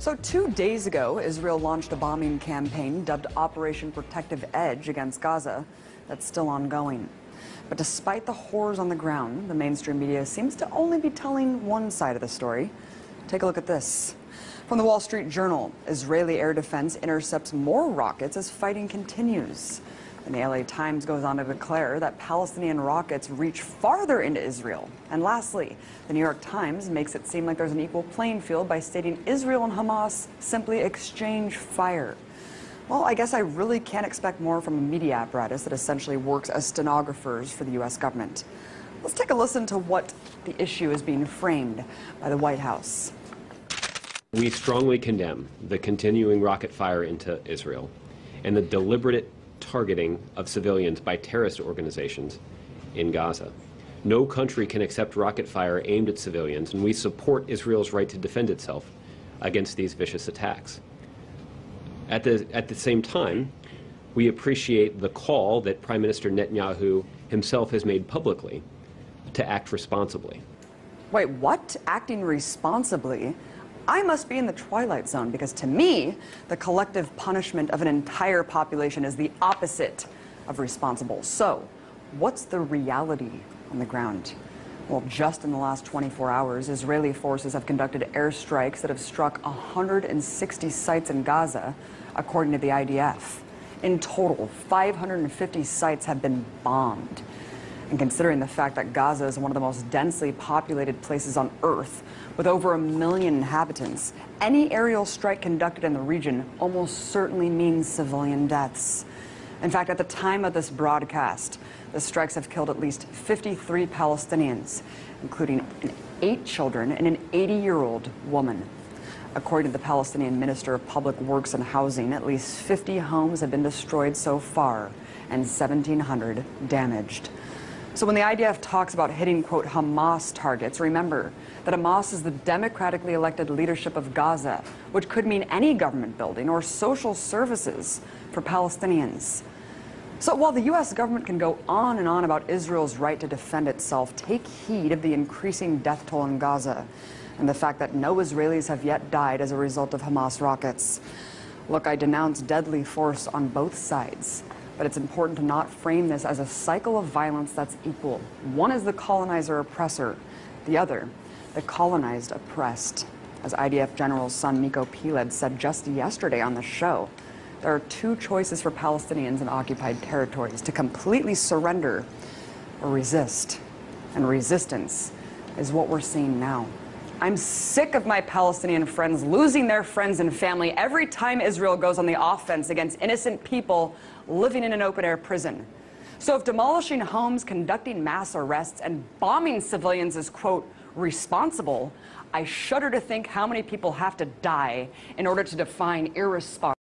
So 2 days ago, Israel launched a bombing campaign dubbed Operation Protective Edge against Gaza that's still ongoing. But despite the horrors on the ground, the mainstream media seems to only be telling one side of the story. Take a look at this. From the Wall Street Journal, Israeli air defense intercepts more rockets as fighting continues. And the LA Times goes on to declare that Palestinian rockets reach farther into Israel. And lastly, the New York Times makes it seem like there's an equal playing field by stating Israel and Hamas simply exchange fire. Well, I guess I really can't expect more from a media apparatus that essentially works as stenographers for the U.S. government. Let's take a listen to what the issue is being framed by the White House. We strongly condemn the continuing rocket fire into Israel and the deliberate targeting of civilians by terrorist organizations in Gaza. No country can accept rocket fire aimed at civilians, and we support Israel's right to defend itself against these vicious attacks. At the same time, we appreciate the call that Prime Minister Netanyahu himself has made publicly to act responsibly. Wait, what? Acting responsibly? I must be in the twilight zone, because to me, the collective punishment of an entire population is the opposite of responsible. So, what's the reality on the ground? Well, just in the last 24 hours, Israeli forces have conducted airstrikes that have struck 160 sites in Gaza, according to the IDF. In total, 550 sites have been bombed. And considering the fact that Gaza is one of the most densely populated places on Earth, with over 1 million inhabitants, any aerial strike conducted in the region almost certainly means civilian deaths. In fact, at the time of this broadcast, the strikes have killed at least 53 Palestinians, including 8 children and an 80-year-old woman. According to the Palestinian Minister of Public Works and Housing, at least 50 homes have been destroyed so far and 1,700 damaged. So when the IDF talks about hitting, quote, Hamas targets, remember that Hamas is the democratically elected leadership of Gaza, which could mean any government building or social services for Palestinians. So while the U.S. government can go on and on about Israel's right to defend itself, take heed of the increasing death toll in Gaza and the fact that no Israelis have yet died as a result of Hamas rockets. Look, I denounce deadly force on both sides. But it's important to not frame this as a cycle of violence that's equal. One is the colonizer-oppressor, the other, the colonized oppressed. As IDF General's son Miko Piled said just yesterday on the show, there are 2 choices for Palestinians in occupied territories: to completely surrender or resist. And resistance is what we're seeing now. I'm sick of my Palestinian friends losing their friends and family every time Israel goes on the offense against innocent people living in an open-air prison. So if demolishing homes, conducting mass arrests, and bombing civilians is, quote, responsible, I shudder to think how many people have to die in order to define irresponsible.